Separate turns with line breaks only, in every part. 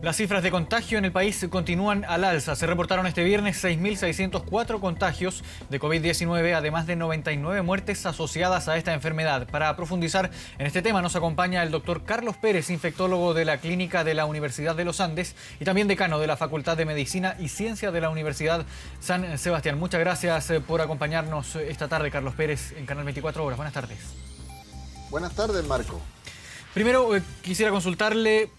Las cifras de contagio en el país continúan al alza. Se reportaron este viernes 6.604 contagios de COVID-19, además de 99 muertes asociadas a esta enfermedad. Para profundizar en este tema nos acompaña el doctor Carlos Pérez, infectólogo de la Clínica de la Universidad de los Andes y también decano de la Facultad de Medicina y Ciencia de la Universidad San Sebastián. Muchas gracias por acompañarnos esta tarde, Carlos Pérez, en Canal 24 Horas. Buenas tardes.
Buenas tardes, Marco.
Primero, quisiera consultarle,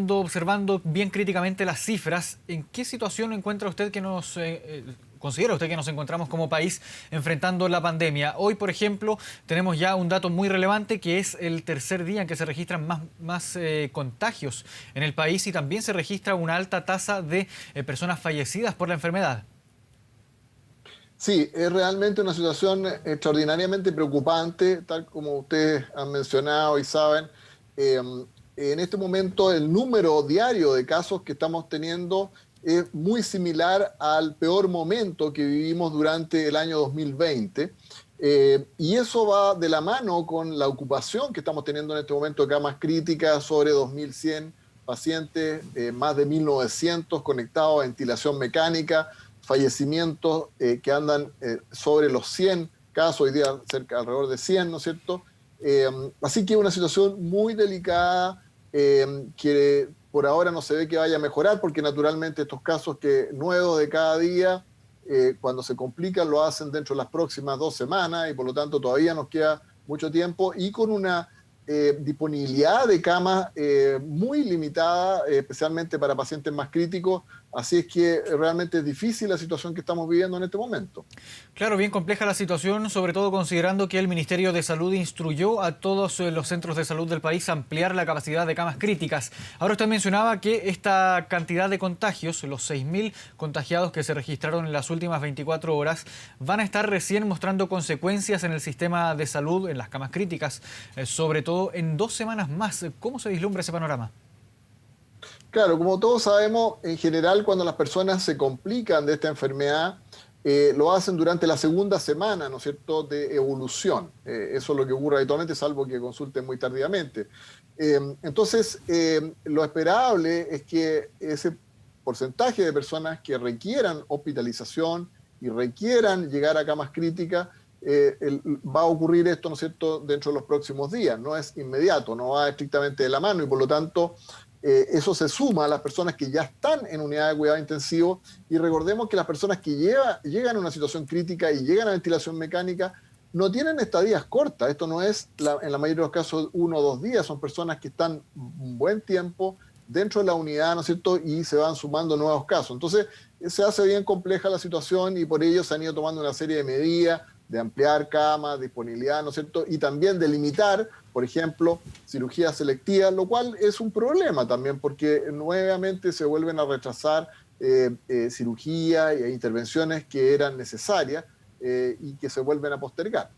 observando bien críticamente las cifras, ¿en qué situación encuentra usted considera usted que nos encontramos como país enfrentando la pandemia? Hoy, por ejemplo, tenemos ya un dato muy relevante que es el tercer día en que se registran más contagios en el país y también se registra una alta tasa de personas fallecidas por la enfermedad.
Sí, es realmente una situación extraordinariamente preocupante, tal como ustedes han mencionado y saben. En este momento el número diario de casos que estamos teniendo es muy similar al peor momento que vivimos durante el año 2020. Y eso va de la mano con la ocupación que estamos teniendo en este momento de camas críticas, sobre 2.100 pacientes, más de 1.900 conectados a ventilación mecánica, fallecimientos que andan sobre los 100 casos, hoy día alrededor de 100, ¿no es cierto? Así que es una situación muy delicada que por ahora no se ve que vaya a mejorar, porque naturalmente estos casos nuevos de cada día, cuando se complican, lo hacen dentro de las próximas 2 semanas y por lo tanto todavía nos queda mucho tiempo y con una disponibilidad de camas muy limitada, especialmente para pacientes más críticos. Así es que realmente es difícil la situación que estamos viviendo en este momento.
Claro, bien compleja la situación, sobre todo considerando que el Ministerio de Salud instruyó a todos los centros de salud del país a ampliar la capacidad de camas críticas. Ahora usted mencionaba que esta cantidad de contagios, los 6.000 contagiados que se registraron en las últimas 24 horas, van a estar recién mostrando consecuencias en el sistema de salud, en las camas críticas, sobre todo en 2 semanas más. ¿Cómo se vislumbra ese panorama?
Claro, como todos sabemos, en general cuando las personas se complican de esta enfermedad, lo hacen durante la segunda semana, ¿no es cierto?, de evolución. Eso es lo que ocurre habitualmente, salvo que consulten muy tardíamente. Entonces, lo esperable es que ese porcentaje de personas que requieran hospitalización y requieran llegar a camas críticas, va a ocurrir esto, ¿no es cierto?, dentro de los próximos días. No es inmediato, no va estrictamente de la mano y por lo tanto eso se suma a las personas que ya están en unidad de cuidado intensivo y recordemos que las personas que llegan a una situación crítica y llegan a ventilación mecánica no tienen estadías cortas. Esto no es, en la mayoría de los casos, 1 o 2 días. Son personas que están un buen tiempo dentro de la unidad, ¿no es cierto? Y se van sumando nuevos casos. Entonces, se hace bien compleja la situación y por ello se han ido tomando una serie de medidas de ampliar camas, disponibilidad, ¿no es cierto? Y también de limitar, por ejemplo, cirugías selectivas, lo cual es un problema también porque nuevamente se vuelven a retrasar cirugías e intervenciones que eran necesarias y que se vuelven a postergar.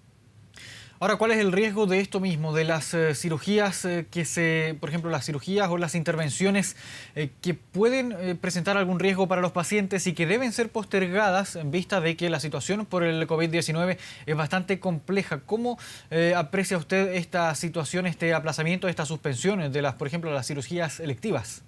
Ahora, ¿cuál es el riesgo de esto mismo, de las cirugías por ejemplo, las cirugías o las intervenciones que pueden presentar algún riesgo para los pacientes y que deben ser postergadas en vista de que la situación por el COVID-19 es bastante compleja? ¿Cómo aprecia usted esta situación, este aplazamiento, esta suspensión de por ejemplo, las cirugías electivas?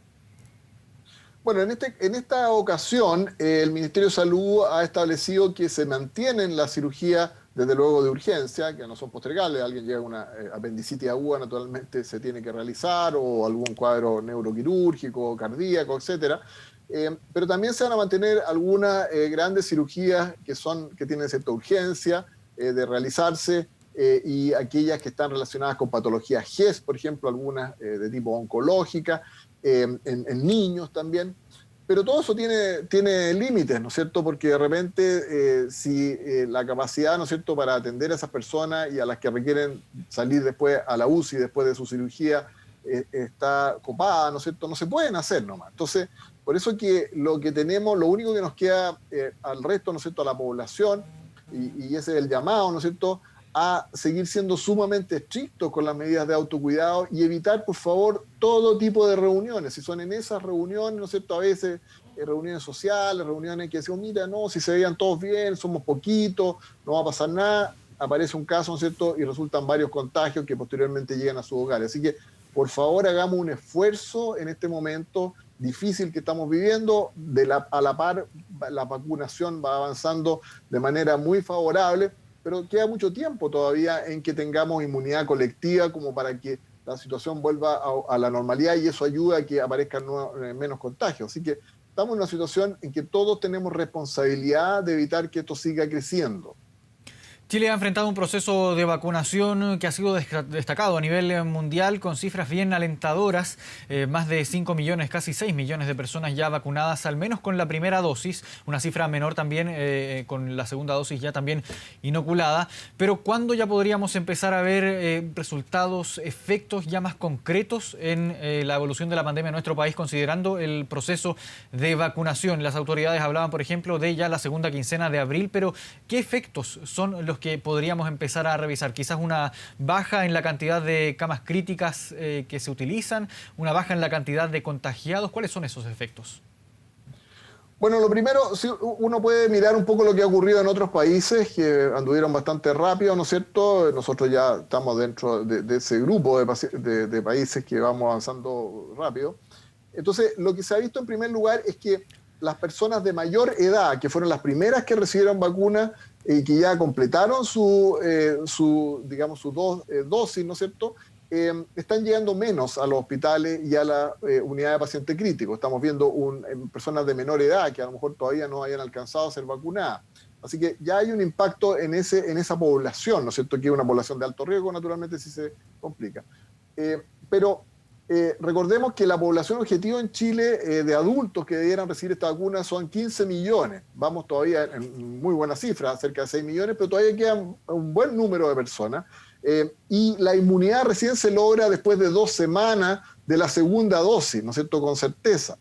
Bueno, en esta ocasión el Ministerio de Salud ha establecido que se mantienen las cirugías, desde luego de urgencia, que no son postergables. Alguien llega a una apendicitis aguda, naturalmente se tiene que realizar, o algún cuadro neuroquirúrgico, cardíaco, etcétera. Pero también se van a mantener algunas grandes cirugías que tienen cierta urgencia de realizarse, y aquellas que están relacionadas con patologías GES, por ejemplo, algunas de tipo oncológica, en niños también. Pero todo eso tiene límites, ¿no es cierto? Porque de repente, si la capacidad, ¿no es cierto?, para atender a esas personas y a las que requieren salir después a la UCI después de su cirugía está copada, ¿no es cierto?, no se pueden hacer nomás. Entonces, por eso que lo único que nos queda al resto, ¿no es cierto?, a la población, y ese es el llamado, ¿no es cierto?, a seguir siendo sumamente estrictos con las medidas de autocuidado y evitar, por favor, todo tipo de reuniones. Si son en esas reuniones, ¿no es cierto?, a veces reuniones sociales, reuniones que decimos, mira, no, si se veían todos bien, somos poquitos, no va a pasar nada, aparece un caso, ¿no es cierto?, y resultan varios contagios que posteriormente llegan a sus hogares. Así que por favor hagamos un esfuerzo en este momento difícil que estamos viviendo. A la par, la vacunación va avanzando de manera muy favorable, pero queda mucho tiempo todavía en que tengamos inmunidad colectiva como para que la situación vuelva a la normalidad, y eso ayuda a que aparezcan menos contagios. Así que estamos en una situación en que todos tenemos responsabilidad de evitar que esto siga creciendo.
Chile ha enfrentado un proceso de vacunación que ha sido destacado a nivel mundial con cifras bien alentadoras. Más de 5 millones, casi 6 millones de personas ya vacunadas, al menos con la primera dosis. Una cifra menor también con la segunda dosis ya también inoculada. Pero ¿cuándo ya podríamos empezar a ver resultados, efectos ya más concretos en la evolución de la pandemia en nuestro país, considerando el proceso de vacunación? Las autoridades hablaban, por ejemplo, de ya la segunda quincena de abril, pero ¿qué efectos son los que podríamos empezar a revisar? Quizás una baja en la cantidad de camas críticas que se utilizan, una baja en la cantidad de contagiados. ¿Cuáles son esos efectos?
Bueno, lo primero, sí, uno puede mirar un poco lo que ha ocurrido en otros países que anduvieron bastante rápido, ¿no es cierto? Nosotros ya estamos dentro de ese grupo de países que vamos avanzando rápido. Entonces, lo que se ha visto en primer lugar es que las personas de mayor edad, que fueron las primeras que recibieron vacunas y que ya completaron su dosis, ¿no es cierto?, están llegando menos a los hospitales y a la unidad de paciente crítico. Estamos viendo personas de menor edad que a lo mejor todavía no hayan alcanzado a ser vacunadas. Así que ya hay un impacto en esa población, ¿no es cierto?, que es una población de alto riesgo, naturalmente, si se complica. Pero recordemos que la población objetivo en Chile de adultos que debieran recibir esta vacuna son 15 millones. Vamos todavía en muy buena cifra, cerca de 6 millones, pero todavía queda un buen número de personas. Y la inmunidad recién se logra después de 2 semanas de la segunda dosis, ¿no es cierto?, con certeza.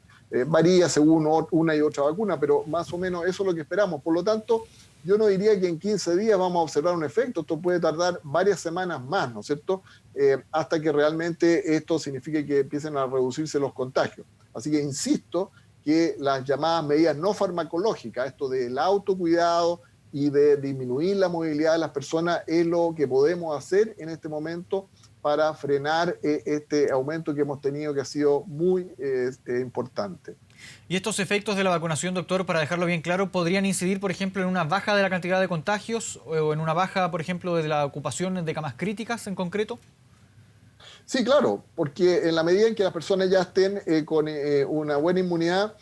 Varía según una y otra vacuna, pero más o menos eso es lo que esperamos. Por lo tanto, yo no diría que en 15 días vamos a observar un efecto. Esto puede tardar varias semanas más, ¿no es cierto?, hasta que realmente esto signifique que empiecen a reducirse los contagios. Así que insisto que las llamadas medidas no farmacológicas, esto del autocuidado y de disminuir la movilidad de las personas, es lo que podemos hacer en este momento para frenar este aumento que hemos tenido, que ha sido muy importante.
¿Y estos efectos de la vacunación, doctor, para dejarlo bien claro, podrían incidir, por ejemplo, en una baja de la cantidad de contagios o en una baja, por ejemplo, de la ocupación de camas críticas en concreto?
Sí, claro, porque en la medida en que las personas ya estén con una buena inmunidad,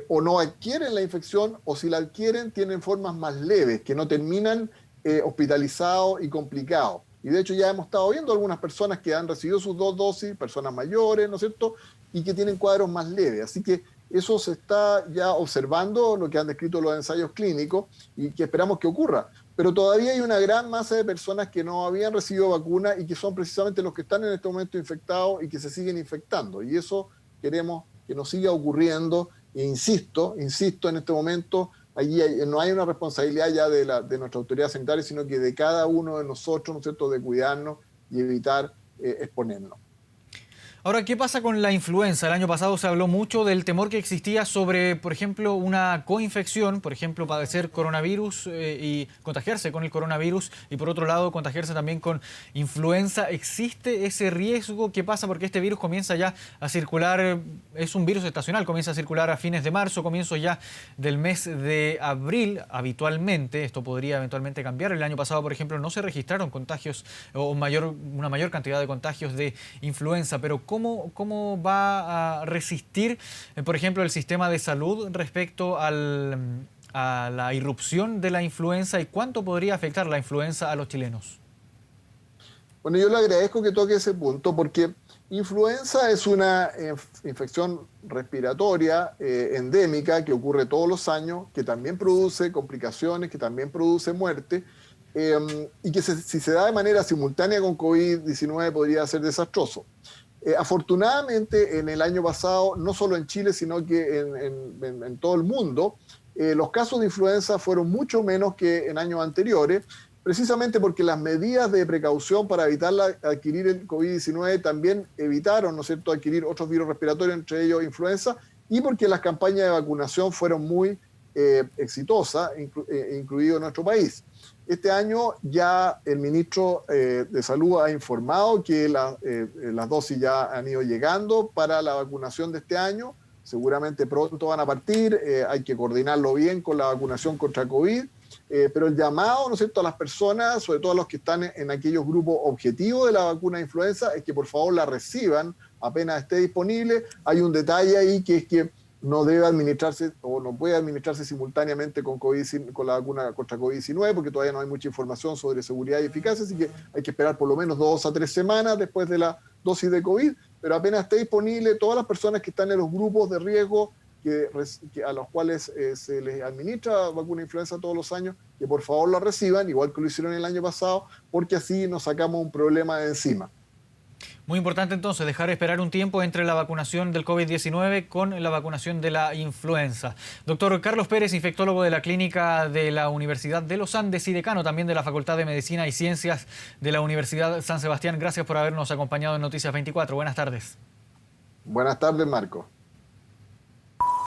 o no adquieren la infección, o si la adquieren tienen formas más leves, que no terminan hospitalizados y complicados. Y de hecho ya hemos estado viendo algunas personas que han recibido sus 2 dosis, personas mayores, ¿no es cierto?, y que tienen cuadros más leves. Así que eso se está ya observando, lo que han descrito los ensayos clínicos, y que esperamos que ocurra. Pero todavía hay una gran masa de personas que no habían recibido vacuna y que son precisamente los que están en este momento infectados y que se siguen infectando. Y eso queremos que no siga ocurriendo. E insisto, en este momento, allí no hay una responsabilidad ya de nuestra autoridad sanitaria, sino que de cada uno de nosotros, ¿no es cierto?, de cuidarnos y evitar exponernos.
Ahora, ¿qué pasa con la influenza? El año pasado se habló mucho del temor que existía sobre, por ejemplo, una coinfección, por ejemplo, padecer coronavirus y contagiarse con el coronavirus, y por otro lado, contagiarse también con influenza. ¿Existe ese riesgo? ¿Qué pasa? Porque este virus comienza ya a circular, es un virus estacional, comienza a circular a fines de marzo, comienzo ya del mes de abril habitualmente. Esto podría eventualmente cambiar. El año pasado, por ejemplo, no se registraron contagios o una mayor cantidad de contagios de influenza, pero ¿Cómo va a resistir, por ejemplo, el sistema de salud respecto a la irrupción de la influenza, y cuánto podría afectar la influenza a los chilenos?
Bueno, yo le agradezco que toque ese punto, porque influenza es una infección respiratoria endémica que ocurre todos los años, que también produce complicaciones, que también produce muerte, y que si se da de manera simultánea con COVID-19 podría ser desastroso. Afortunadamente, en el año pasado, no solo en Chile, sino que en todo el mundo, los casos de influenza fueron mucho menos que en años anteriores, precisamente porque las medidas de precaución para evitar adquirir el COVID-19 también evitaron, ¿no es cierto?, adquirir otros virus respiratorios, entre ellos influenza, y porque las campañas de vacunación fueron muy exitosas, incluido en nuestro país. Este año ya el ministro de Salud ha informado que las dosis ya han ido llegando para la vacunación de este año. Seguramente pronto van a partir, hay que coordinarlo bien con la vacunación contra COVID, pero el llamado, ¿no es cierto?, a las personas, sobre todo a los que están en aquellos grupos objetivos de la vacuna de influenza, es que por favor la reciban apenas esté disponible. Hay un detalle ahí que es que no debe administrarse o no puede administrarse simultáneamente con la vacuna contra COVID-19, porque todavía no hay mucha información sobre seguridad y eficacia, así que hay que esperar por lo menos 2 a 3 semanas después de la dosis de COVID, pero apenas esté disponible, todas las personas que están en los grupos de riesgo a los cuales se les administra vacuna de influenza todos los años, que por favor la reciban, igual que lo hicieron el año pasado, porque así nos sacamos un problema de encima.
Muy importante entonces dejar esperar un tiempo entre la vacunación del COVID-19 con la vacunación de la influenza. Doctor Carlos Pérez, infectólogo de la Clínica de la Universidad de los Andes y decano también de la Facultad de Medicina y Ciencias de la Universidad San Sebastián, gracias por habernos acompañado en Noticias 24. Buenas tardes.
Buenas tardes, Marco.